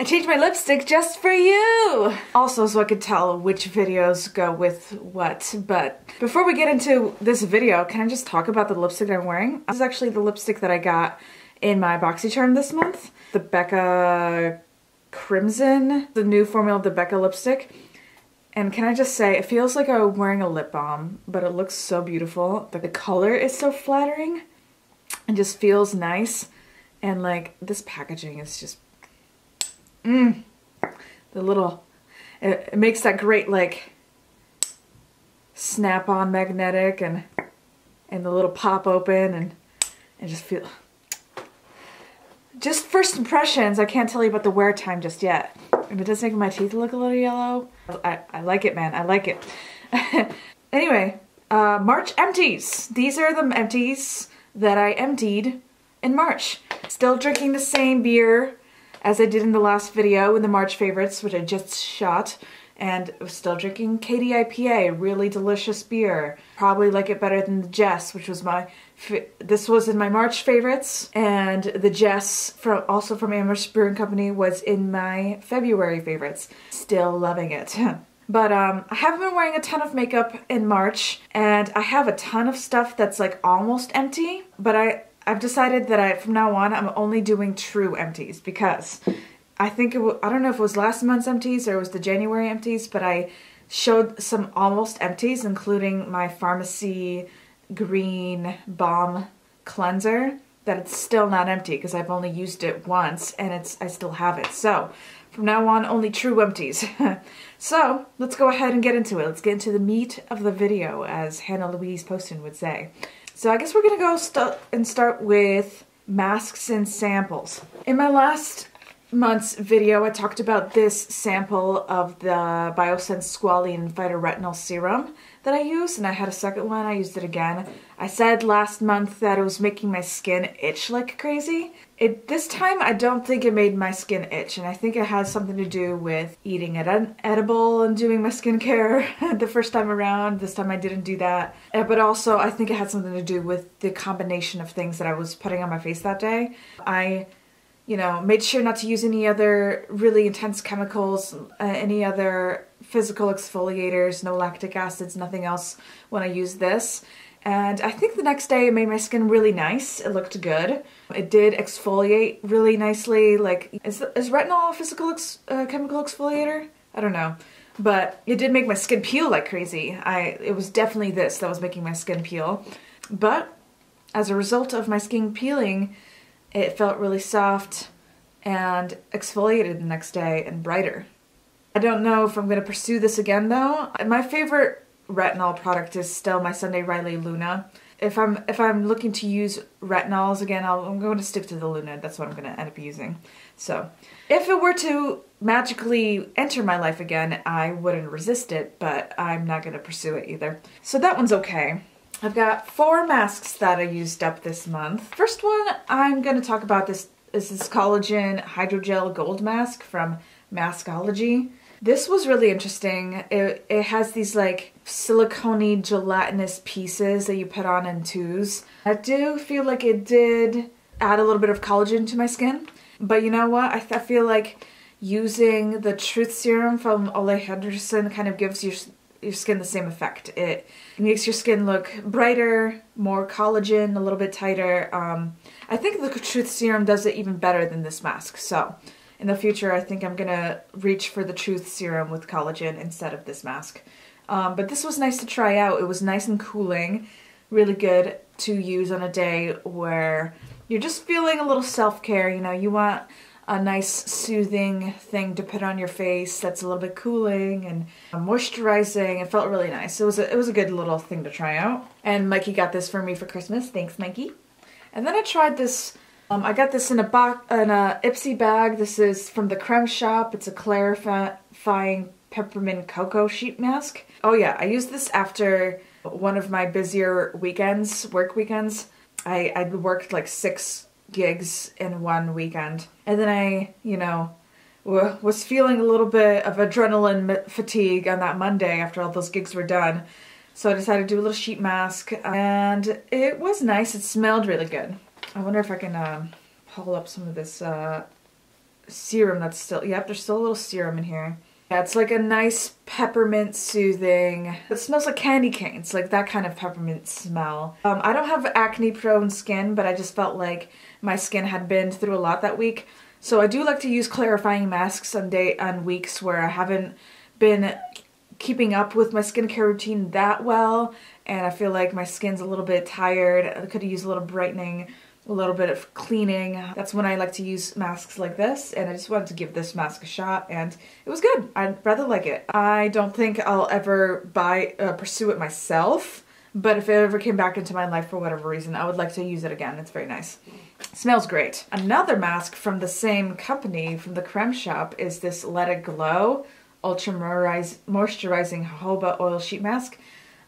I changed my lipstick just for you! Also so I could tell which videos go with what, but before we get into this video, can I just talk about the lipstick I'm wearing? This is actually the lipstick that I got in my BoxyCharm this month. The Becca Crimson, the new formula of the Becca lipstick. And can I just say, it feels like I'm wearing a lip balm, but it looks so beautiful. The color is so flattering and just feels nice. And like, this packaging is just, the little, it makes that great like snap-on magnetic and the little pop open and just feel, just first impressions, I can't tell you about the wear time just yet. And it does make my teeth look a little yellow. I like it, man. I like it. Anyway, March empties. These are the empties that I emptied in March. Still drinking the same beer as I did in the last video in the March favorites, which I just shot. And still drinking Katie IPA, really delicious beer. Probably like it better than the Jess, which was this was in my March favorites. And the Jess, also from Amherst Brewing Company, was in my February favorites. Still loving it. But I haven't been wearing a ton of makeup in March, and I have a ton of stuff that's like almost empty, but I've decided that from now on, I'm only doing true empties because I think I don't know if it was last month's empties or it was the January empties, but I showed some almost empties, including my Pharmacy Green Balm Cleanser, that it's still not empty because I've only used it once and I still have it. So from now on, only true empties. So let's go ahead and get into it. Let's get into the meat of the video, as Hannah Louise Poston would say. So I guess we're gonna go start with masks and samples. In my last month's video, I talked about this sample of the Biosense Squalene Phytoretinol Serum that I used, and I had a second one. I used it again. I said last month that it was making my skin itch like crazy. This time, I don't think it made my skin itch, and I think it has something to do with eating an edible and doing my skincare the first time around. This time I didn't do that. But also, I think it had something to do with the combination of things that I was putting on my face that day. I made sure not to use any other really intense chemicals, any other physical exfoliators, no lactic acids, nothing else when I used this. And I think the next day it made my skin really nice. It looked good. It did exfoliate really nicely. Like, is retinol a physical chemical exfoliator? I don't know. But it did make my skin peel like crazy. It was definitely this that was making my skin peel. But as a result of my skin peeling, it felt really soft and exfoliated the next day and brighter. I don't know if I'm going to pursue this again though. My favorite retinol product is still my Sunday Riley Luna. If I'm looking to use retinols again, I'm going to stick to the Luna. That's what I'm going to end up using. So if it were to magically enter my life again, I wouldn't resist it, but I'm not going to pursue it either. So that one's okay. I've got 4 masks that I used up this month. First one I'm going to talk about is this Collagen Hydrogel Gold Mask from Maskology. This was really interesting. It has these like silicone-y gelatinous pieces that you put on in tubes. I do feel like it did add a little bit of collagen to my skin, but you know what? I feel like using the Truth Serum from Ole Henderson kind of gives your skin the same effect. It makes your skin look brighter, more collagen, a little bit tighter. I think the Truth Serum does it even better than this mask. So in the future, I think I'm gonna reach for the Truth Serum with collagen instead of this mask. But this was nice to try out. It was nice and cooling, really good to use on a day where you're just feeling a little self-care. You want a nice soothing thing to put on your face that's a little bit cooling and moisturizing. It felt really nice. It was a good little thing to try out. And Mikey got this for me for Christmas. Thanks, Mikey. And then I tried this. I got this in a Ipsy Bag. This is from the Creme Shop. It's a clarifying peppermint cocoa sheet mask. Oh yeah, I used this after one of my busier weekends, work weekends. I worked like 6 gigs in one weekend. And then I, was feeling a little bit of adrenaline fatigue on that Monday after all those gigs were done. So I decided to do a little sheet mask, and it was nice. It smelled really good. I wonder if I can pull up some of this serum that's still, yep, there's still a little serum in here. Yeah, it's like a nice peppermint soothing. It smells like candy canes, like that kind of peppermint smell. I don't have acne prone skin, but I just felt like my skin had been through a lot that week. So I do like to use clarifying masks on weeks where I haven't been keeping up with my skincare routine that well, and I feel like my skin's a little bit tired. I could use a little brightening, a little bit of cleaning. That's when I like to use masks like this, and I just wanted to give this mask a shot, and it was good. I rather like it. I don't think I'll ever pursue it myself, but if it ever came back into my life for whatever reason, I would like to use it again. It's very nice. It smells great. Another mask from the same company, from the Creme Shop, is this Let It Glow Ultra Moisturizing Jojoba Oil Sheet Mask.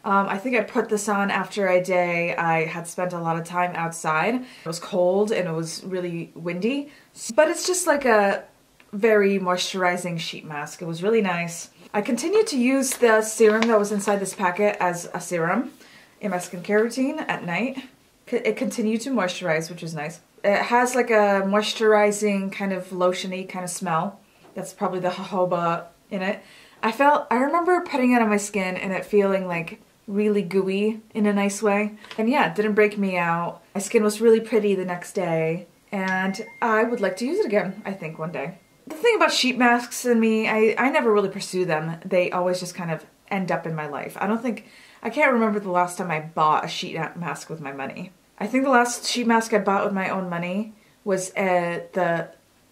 I think I put this on after a day I had spent a lot of time outside. It was cold and it was really windy, but it's just like a very moisturizing sheet mask. It was really nice. I continued to use the serum that was inside this packet as a serum in my skincare routine at night. It continued to moisturize, which is nice. It has like a moisturizing kind of lotion-y kind of smell. That's probably the jojoba in it. I remember putting it on my skin and it feeling like really gooey in a nice way. And yeah, it didn't break me out. My skin was really pretty the next day, and I would like to use it again, I think, one day. The thing about sheet masks and me, I never really pursue them. They always just kind of end up in my life. I can't remember the last time I bought a sheet mask with my money. I think the last sheet mask I bought with my own money was the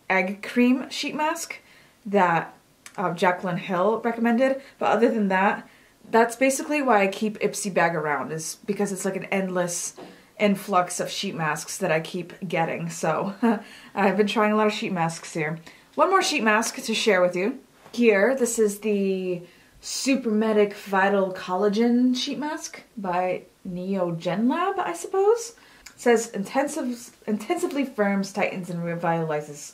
egg cream sheet mask that Jaclyn Hill recommended. But other than that, that's basically why I keep Ipsy Bag around, is because it's like an endless influx of sheet masks that I keep getting. So I've been trying a lot of sheet masks here. One more sheet mask to share with you. Here, this is the Supermedic Vital Collagen sheet mask by Neogen Lab, I suppose. It says intensively firms, tightens, and revitalizes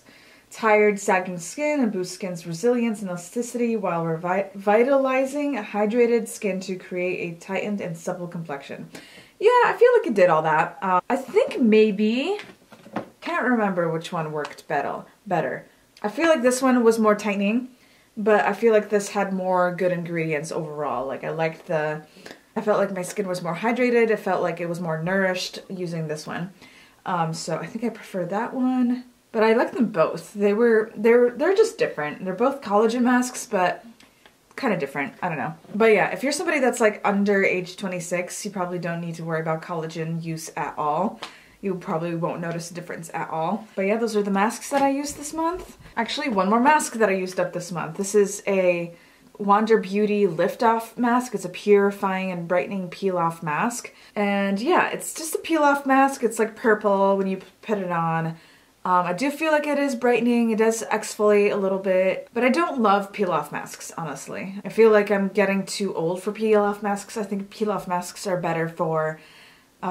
tired, sagging skin and boosts skin's resilience and elasticity while revitalizing hydrated skin to create a tightened and supple complexion. Yeah, I feel like it did all that. I think maybe, can't remember which one worked better. I feel like this one was more tightening, but I feel like this had more good ingredients overall. Like I felt like my skin was more hydrated. I felt like it was more nourished using this one. So I think I prefer that one. But I like them both. They're just different. They're both collagen masks, but kind of different. I don't know. But yeah, if you're somebody that's like under age 26, you probably don't need to worry about collagen use at all. You probably won't notice a difference at all. But yeah, those are the masks that I used this month. Actually, one more mask that I used up this month. This is a Wander Beauty Liftoff mask. It's a purifying and brightening peel-off mask. And yeah, it's just a peel-off mask. It's like purple when you put it on. I do feel like it is brightening. It does exfoliate a little bit, but I don't love peel-off masks, honestly. I feel like I'm getting too old for peel-off masks. I think peel-off masks are better for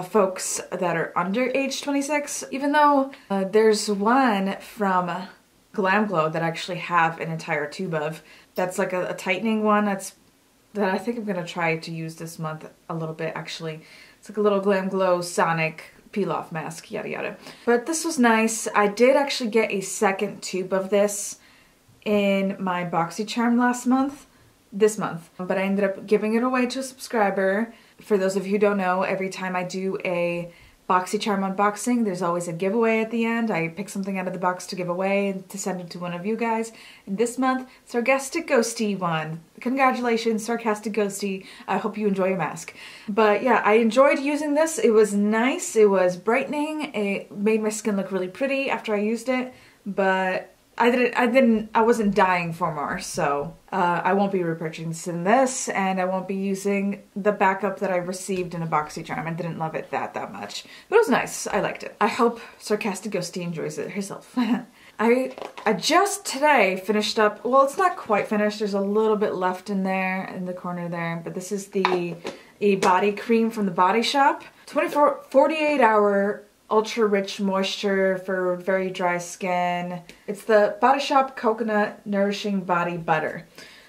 folks that are under age 26, even though there's one from Glam Glow that I actually have an entire tube of. That's like a tightening one that I think I'm gonna try to use this month a little bit, actually. It's like a little Glam Glow Sonic peel-off mask, yada yada. But this was nice. I did actually get a second tube of this in my BoxyCharm this month, but I ended up giving it away to a subscriber. For those of you who don't know, every time I do a BoxyCharm unboxing, there's always a giveaway at the end. I pick something out of the box to give away and to send it to one of you guys. And this month, Sarcastic Ghosty won. Congratulations, Sarcastic Ghosty. I hope you enjoy your mask. But yeah, I enjoyed using this. It was nice. It was brightening. It made my skin look really pretty after I used it. But I wasn't dying for more, so I won't be repurchasing this, and I won't be using the backup that I received in a BoxyCharm. I didn't love it that much, but it was nice. I liked it. I hope Sarcastic Ghosty enjoys it herself. I just today finished up, well, it's not quite finished. There's a little bit left in there, in the corner there, but this is a body cream from the Body Shop. 48-hour ultra rich moisture for very dry skin. It's the Body Shop Coconut Nourishing Body Butter.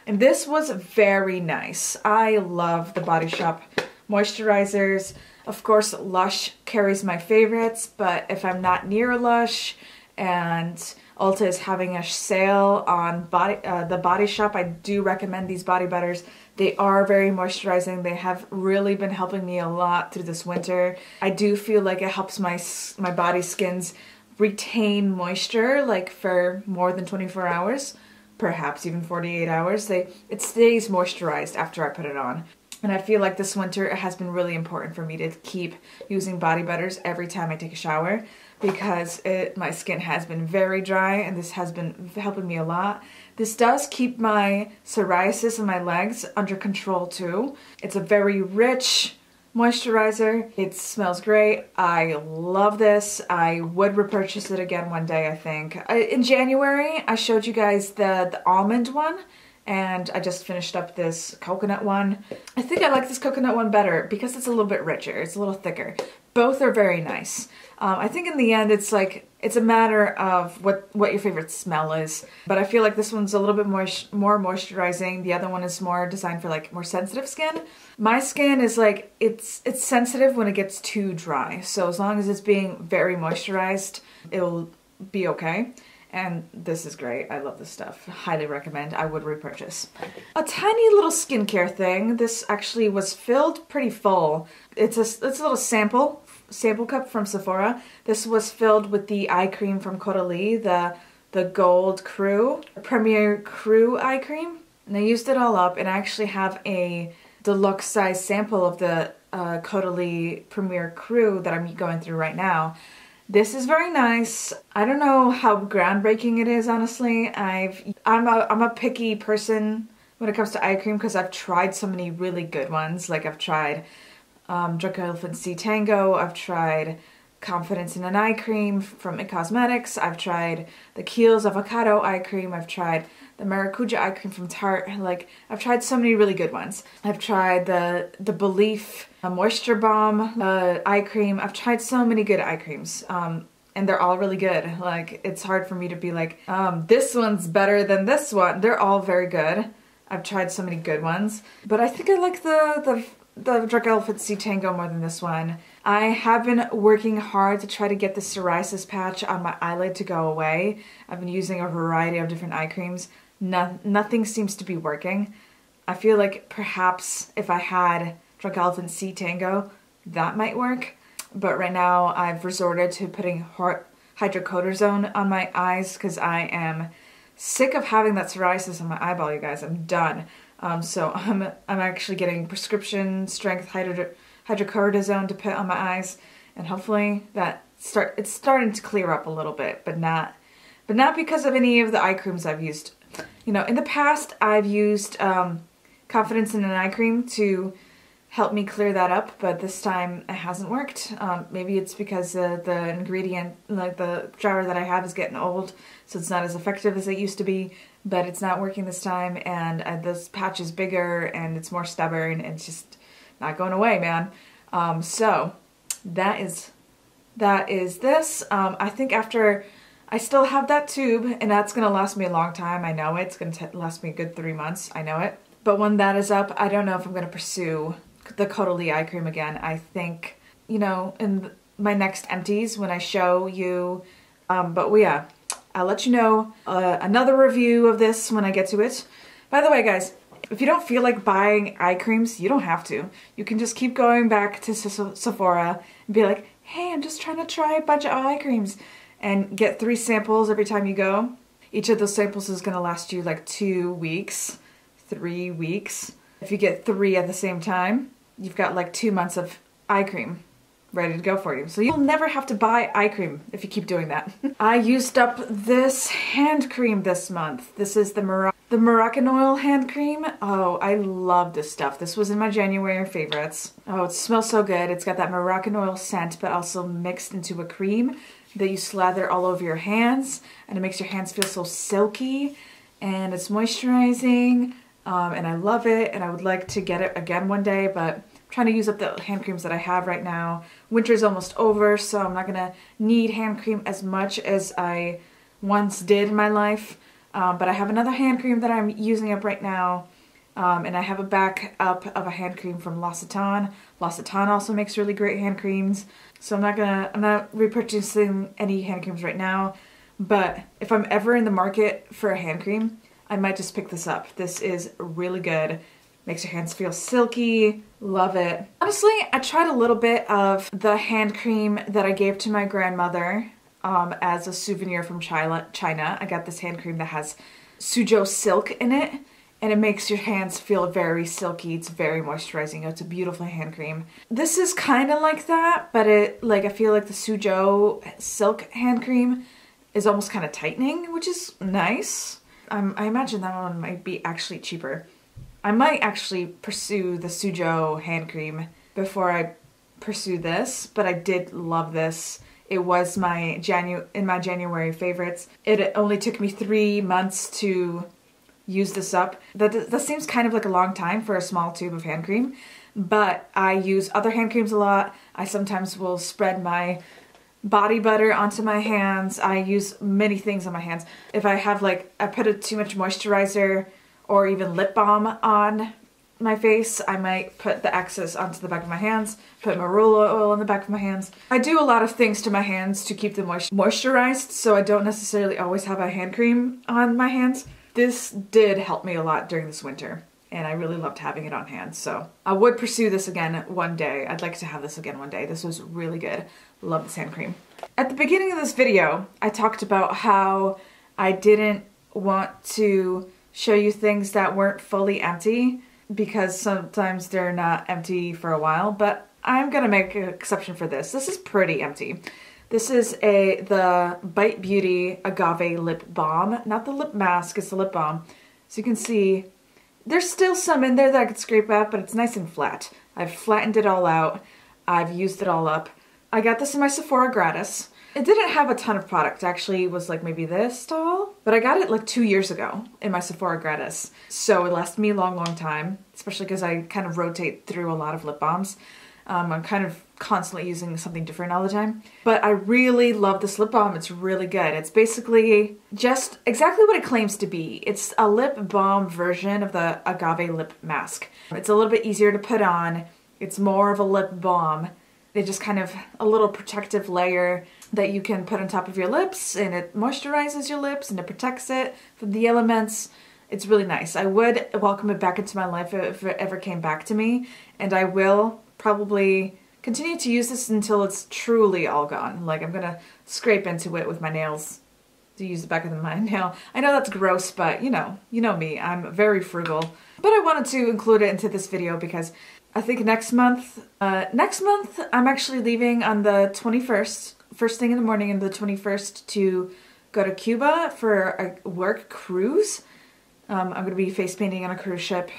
And this was very nice. I love the Body Shop moisturizers. Of course, Lush carries my favorites, but if I'm not near a Lush and Ulta is having a sale on the Body Shop. I do recommend these body butters. They are very moisturizing. They have really been helping me a lot through this winter. I do feel like it helps my body skins retain moisture like for more than 24 hours, perhaps even 48 hours. It stays moisturized after I put it on. And I feel like this winter it has been really important for me to keep using body butters every time I take a shower, because my skin has been very dry and this has been helping me a lot. This does keep my psoriasis in my legs under control too. It's a very rich moisturizer. It smells great. I love this. I would repurchase it again one day, I think. In January, I showed you guys the almond one, and I just finished up this coconut one. I think I like this coconut one better because it's a little bit richer. It's a little thicker. Both are very nice. I think in the end it's a matter of what your favorite smell is. But I feel like this one's a little bit more moisturizing. The other one is more designed for like more sensitive skin. My skin is like, it's sensitive when it gets too dry. So as long as it's being very moisturized, it'll be okay. And this is great. I love this stuff. Highly recommend. I would repurchase. A tiny little skincare thing. This actually was filled pretty full. It's a little sample cup from Sephora. This was filled with the eye cream from Caudalie, the Gold Crew, Premier Crew eye cream. And I used it all up, and I actually have a deluxe size sample of the Caudalie Premier Crew that I'm going through right now. This is very nice. I don't know how groundbreaking it is, honestly. I'm a picky person when it comes to eye cream because I've tried so many really good ones. Like I've tried Drunk Elephant Sea Tango, I've tried Confidence in an Eye Cream from It Cosmetics, I've tried the Kiehl's Avocado Eye Cream, I've tried the Maracuja Eye Cream from Tarte. Like, I've tried so many really good ones. I've tried the Belief Moisture Balm eye cream. I've tried so many good eye creams. And they're all really good. Like, it's hard for me to be like, this one's better than this one. They're all very good. I've tried so many good ones. But I think I like the Drunk Elephant Sea Tango more than this one. I have been working hard to try to get the psoriasis patch on my eyelid to go away. I've been using a variety of different eye creams. Nothing seems to be working. I feel like perhaps if I had Drunk Elephant Sea Tango, that might work. But right now I've resorted to putting hydrocortisone on my eyes because I am sick of having that psoriasis on my eyeball, you guys. I'm done. So I'm actually getting prescription strength hydrocortisone to put on my eyes, and hopefully it's starting to clear up a little bit, but not because of any of the eye creams I've used. You know, in the past I've used Confidence in an Eye Cream to help me clear that up, but this time it hasn't worked. Maybe it's because the ingredient, like the jar that I have, is getting old, so it's not as effective as it used to be, but it's not working this time, and this patch is bigger and it's more stubborn and it's just not going away, man. So that is this. I think after I still have that tube, and that's gonna last me a long time. I know it's gonna last me a good 3 months. I know it. But when that is up, I don't know if I'm gonna pursue the Caudalie eye cream again. I think, you know, in my next empties when I show you. But yeah, I'll let you know another review of this when I get to it. By the way, guys, if you don't feel like buying eye creams, you don't have to. You can just keep going back to Sephora and be like, hey, I'm just trying to try a bunch of eye creams, and get 3 samples every time you go. Each of those samples is gonna last you like 2 weeks, 3 weeks. If you get 3 at the same time, you've got like 2 months of eye cream ready to go for you. So you'll never have to buy eye cream if you keep doing that. I used up this hand cream this month. This is the Retinol hand cream. Oh, I love this stuff. This was in my January favorites. Oh, it smells so good. It's got that Retinol scent, but also mixed into a cream that you slather all over your hands, and it makes your hands feel so silky, and it's moisturizing, and I love it, and I would like to get it again one day, but I'm trying to use up the hand creams that I have right now. Winter's almost over, so I'm not gonna need hand cream as much as I once did in my life, but I have another hand cream that I'm using up right now, and I have a backup of a hand cream from L'Occitane. L'Occitane also makes really great hand creams, so I'm not repurchasing any hand creams right now. but if I'm ever in the market for a hand cream, I might just pick this up. This is really good. Makes your hands feel silky. Love it. Honestly, I tried a little bit of the hand cream that I gave to my grandmother as a souvenir from China. I got this hand cream that has Suzhou silk in it, and it makes your hands feel very silky. It's very moisturizing. It's a beautiful hand cream. This is kind of like that, but I feel like the Suzhou silk hand cream is almost kind of tightening, which is nice. I imagine that one might be actually cheaper. I might actually pursue the Suzhou hand cream before I pursue this, but I did love this. It was my January favorites. It only took me 3 months to use this up. That seems kind of like a long time for a small tube of hand cream, but I use other hand creams a lot. I sometimes will spread my body butter onto my hands. I use many things on my hands. If I have I put too much moisturizer or even lip balm on my face, I might put the excess onto the back of my hands, put marula oil on the back of my hands. I do a lot of things to my hands to keep them moisturized, so I don't necessarily always have a hand cream on my hands. This did help me a lot during this winter, and I really loved having it on hand, so I would pursue this again one day. I'd like to have this again one day. This was really good. Love this hand cream. At the beginning of this video, I talked about how I didn't want to show you things that weren't fully empty because sometimes they're not empty for a while, but I'm gonna make an exception for this. This is pretty empty. This is the Beer&Beauty Agave Lip Balm. Not the lip mask, it's the lip balm. So you can see there's still some in there that I could scrape out, but it's nice and flat. I've flattened it all out. I've used it all up. I got this in my Sephora gratis. It didn't have a ton of product. Actually, it was maybe this tall, but I got it 2 years ago in my Sephora gratis. So it lasted me a long, long time, especially because I kind of rotate through a lot of lip balms. I'm kind of constantly using something different all the time. But I really love this lip balm. It's really good. It's basically just exactly what it claims to be. It's a lip balm version of the agave lip mask. It's a little bit easier to put on. It's more of a lip balm. They just kind of a little protective layer that you can put on top of your lips, and it moisturizes your lips and it protects it from the elements. It's really nice. I would welcome it back into my life if it ever came back to me, and I will probably continue to use this until it's truly all gone. I'm gonna scrape into it with my nails to use the back of my nail. I know that's gross, but you know me, I'm very frugal. But I wanted to include it into this video because I think next month I'm actually leaving on the 21st, first thing in the morning on the 21st to go to Cuba for a work cruise. I'm going to be face painting on a cruise ship,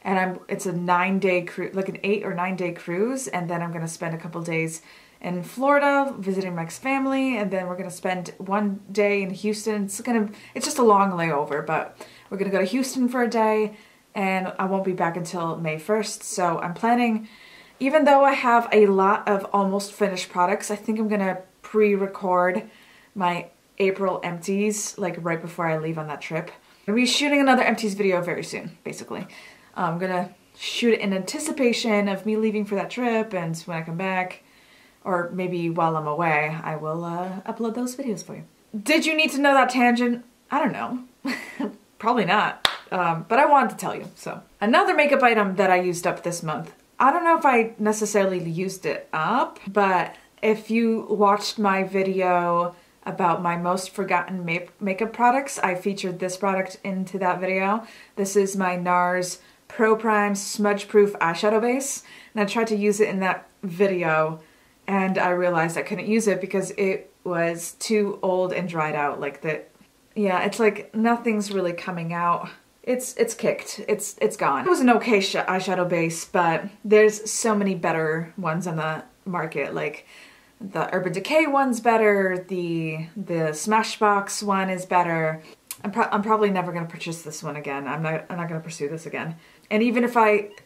and it's a 9-day cruise, an 8 or 9 day cruise, and then I'm going to spend a couple days in Florida visiting Mike's family, and then we're going to spend 1 day in Houston. It's just a long layover, but we're going to go to Houston for a day, and I won't be back until May 1st, so I'm planning, even though I have a lot of almost finished products, I think I'm going to pre-record my April empties, right before I leave on that trip. I'm going to be shooting another empties video very soon, basically. I'm going to shoot it in anticipation of me leaving for that trip, and when I come back, or maybe while I'm away, I will upload those videos for you. Did you need to know that tangent? I don't know. Probably not. But I wanted to tell you, so. Another makeup item that I used up this month. I don't know if I necessarily used it up, but if you watched my video about my most forgotten makeup products, I featured this product into that video. This is my NARS Pro Prime Smudge Proof Eyeshadow Base, and I tried to use it in that video, and I realized I couldn't use it because it was too old and dried out. Yeah, it's nothing's really coming out. It's kicked. It's gone. It was an okay eyeshadow base, but there's so many better ones on the market. The Urban Decay one's better. The Smashbox one is better. I'm probably never gonna purchase this one again. I'm not gonna pursue this again. And even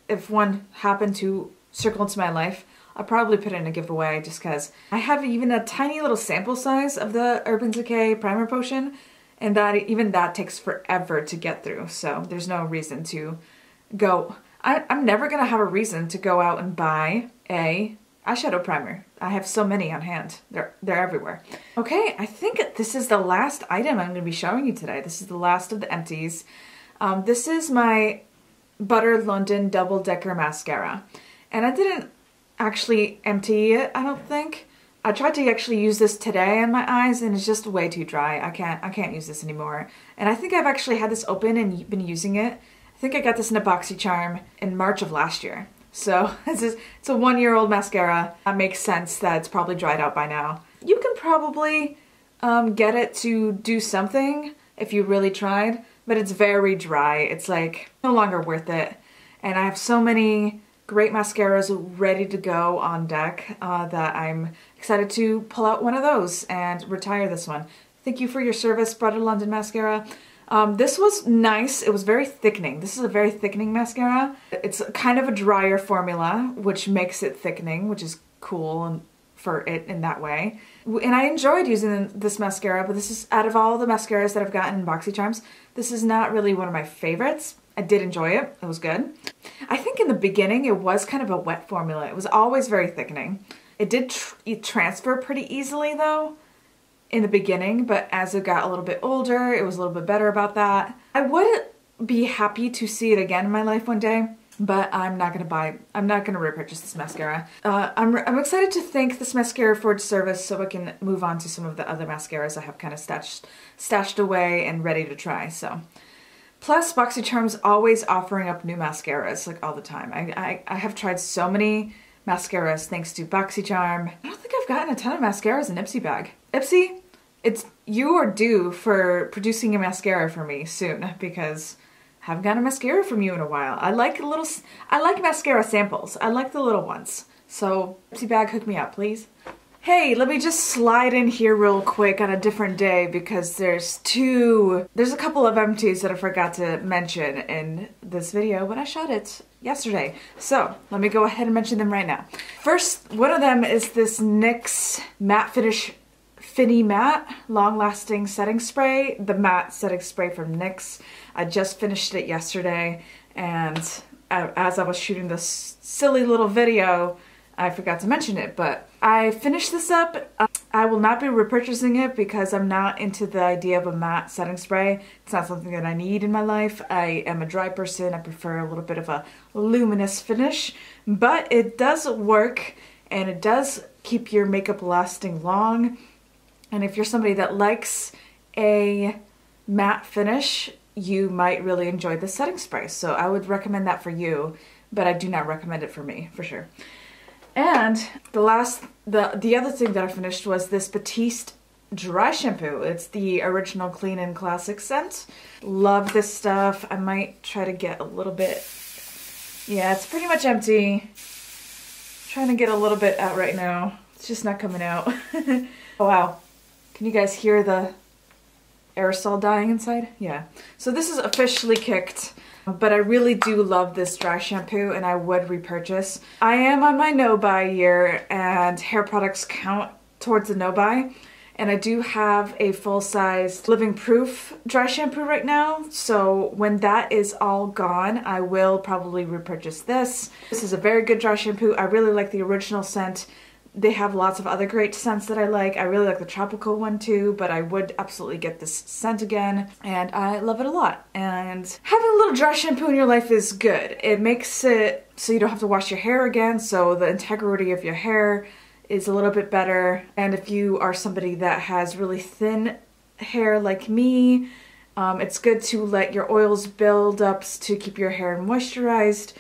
if one happened to circle into my life, I'll probably put it in a giveaway just because I have even a tiny little sample size of the Urban Decay Primer Potion, and even that takes forever to get through. So there's no reason to go. I'm never gonna have a reason to go out and buy a eyeshadow primer. I have so many on hand. They're everywhere. Okay, I think this is the last item I'm going to be showing you today. This is the last of the empties. This is my Butter London Double Decker Mascara. And I didn't actually empty it, I don't think. I tried to actually use this today on my eyes and it's just way too dry. I can't use this anymore. And I think I've actually had this open and been using it. I think I got this in a BoxyCharm in March of last year. So it's a 1-year-old mascara. That makes sense that it's probably dried out by now. You can probably get it to do something if you really tried, but it's very dry. It's like no longer worth it. And I have so many great mascaras ready to go on deck that I'm excited to pull out one of those and retire this one. Thank you for your service, Butter London Mascara. This was nice. It was very thickening. This is a very thickening mascara. It's kind of a drier formula, which makes it thickening, which is cool for it in that way. And I enjoyed using this mascara, but this is, out of all the mascaras that I've gotten in BoxyCharms, this is not really one of my favorites. I did enjoy it. It was good. I think in the beginning it was kind of a wet formula. It was always very thickening. It did transfer pretty easily though in the beginning, but as it got a little bit older, it was a little bit better about that. I would be happy to see it again in my life one day, but I'm not gonna repurchase this mascara. I'm excited to thank this mascara for its service so I can move on to some of the other mascaras I have kind of stashed away and ready to try, so. Plus, BoxyCharm's always offering up new mascaras, like all the time. I have tried so many mascaras thanks to BoxyCharm. I don't think I've gotten a ton of mascaras in Ipsy Bag. Ipsy, you are due for producing a mascara for me soon because I haven't gotten a mascara from you in a while. I like mascara samples. I like the little ones. So, Ipsy Bag, hook me up, please. Hey, let me just slide in here real quick on a different day because there's a couple of empties that I forgot to mention in this video when I shot it yesterday. So let me go ahead and mention them right now. First, one of them is this NYX Matte Finish Finny Matte Long Lasting Setting Spray, the matte setting spray from NYX. I just finished it yesterday and as I was shooting this silly little video, I forgot to mention it, but I finished this up. I will not be repurchasing it because I'm not into the idea of a matte setting spray. It's not something that I need in my life. I am a dry person. I prefer a little bit of a luminous finish, but it does work and it does keep your makeup lasting long. And if you're somebody that likes a matte finish, you might really enjoy the setting spray. So I would recommend that for you, but I do not recommend it for me, for sure. And the other thing that I finished was this Batiste dry shampoo. It's the original Clean and Classic scent. Love this stuff. I might try to get a little bit, yeah, it's pretty much empty. Trying to get a little bit out right now. It's just not coming out. Oh wow. Can you guys hear the aerosol dying inside? Yeah. So this is officially kicked. But I really do love this dry shampoo and I would repurchase. I am on my no-buy year and hair products count towards the no-buy. And I do have a full-size Living Proof dry shampoo right now. So when that is all gone, I will probably repurchase this. This is a very good dry shampoo. I really like the original scent. They have lots of other great scents that I like. I really like the tropical one too, but I would absolutely get this scent again, and I love it a lot. And having a little dry shampoo in your life is good. It makes it so you don't have to wash your hair again, so the integrity of your hair is a little bit better. And if you are somebody that has really thin hair like me, it's good to let your oils build up to keep your hair moisturized.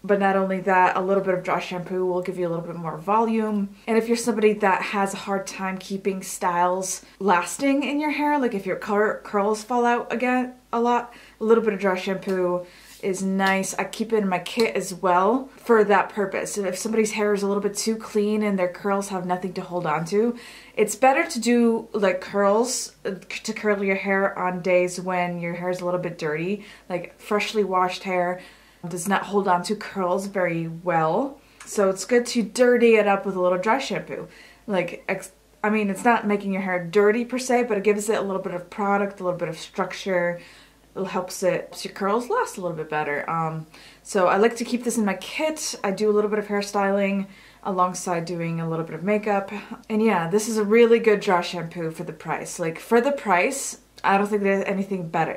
But not only that, a little bit of dry shampoo will give you a little bit more volume. And if you're somebody that has a hard time keeping styles lasting in your hair, like if your curls fall out again a lot, a little bit of dry shampoo is nice. I keep it in my kit as well for that purpose. And if somebody's hair is a little bit too clean and their curls have nothing to hold on to, it's better to do like curls, to curl your hair on days when your hair is a little bit dirty, like freshly washed hair does not hold on to curls very well. So it's good to dirty it up with a little dry shampoo. I mean, it's not making your hair dirty per se, but it gives it a little bit of product, a little bit of structure, It helps your curls last a little bit better. So I like to keep this in my kit. I do a little bit of hairstyling alongside doing a little bit of makeup. And yeah, this is a really good dry shampoo for the price. Like for the price, I don't think there's anything better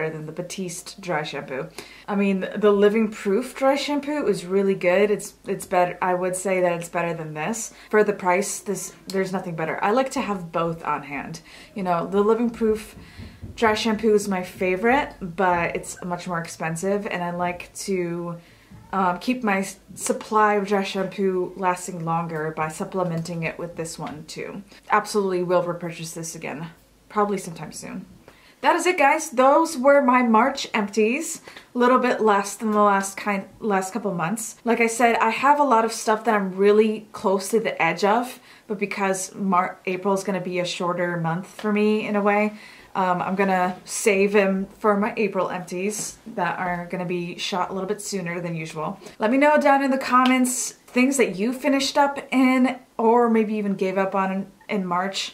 than the Batiste dry shampoo. I mean, the Living Proof dry shampoo is really good. It's better. I would say that it's better than this. For the price, there's nothing better. I like to have both on hand. You know, the Living Proof dry shampoo is my favorite, but it's much more expensive, and I like to keep my supply of dry shampoo lasting longer by supplementing it with this one too. Absolutely will repurchase this again, probably sometime soon. That is it, guys. Those were my March empties. A little bit less than the last couple months. Like I said, I have a lot of stuff that I'm really close to the edge of, but because April is going to be a shorter month for me in a way, I'm gonna save them for my April empties that are gonna be shot a little bit sooner than usual. Let me know down in the comments things that you finished up in, or maybe even gave up on in March.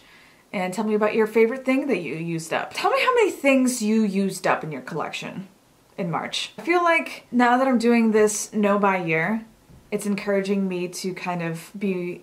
And tell me about your favorite thing that you used up. Tell me how many things you used up in your collection in March. I feel like now that I'm doing this no buy year, it's encouraging me to kind of be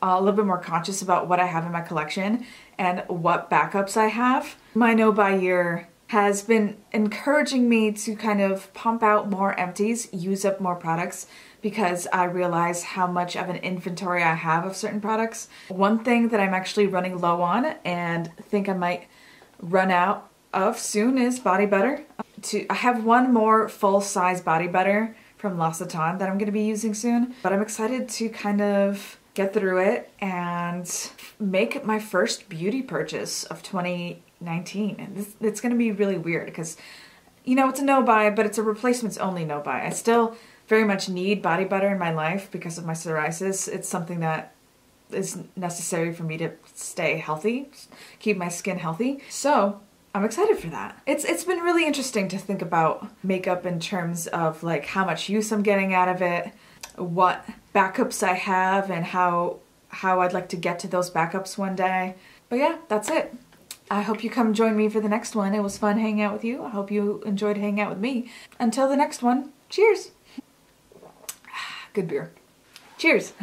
a little bit more conscious about what I have in my collection and what backups I have. My no buy year has been encouraging me to kind of pump out more empties, use up more products, because I realize how much of an inventory I have of certain products. One thing that I'm actually running low on and think I might run out of soon is body butter. I have one more full-size body butter from L'Occitane that I'm going to be using soon, but I'm excited to kind of get through it and make my first beauty purchase of 2019. And it's going to be really weird because, you know, it's a no buy, but it's a replacements only no buy. I still very much need body butter in my life because of my psoriasis. It's something that is necessary for me to stay healthy, keep my skin healthy. So I'm excited for that. It's been really interesting to think about makeup in terms of like how much use I'm getting out of it, what backups I have, and how I'd like to get to those backups one day. But yeah, that's it. I hope you come join me for the next one. It was fun hanging out with you. I hope you enjoyed hanging out with me. Until the next one, cheers. Good beer. Cheers.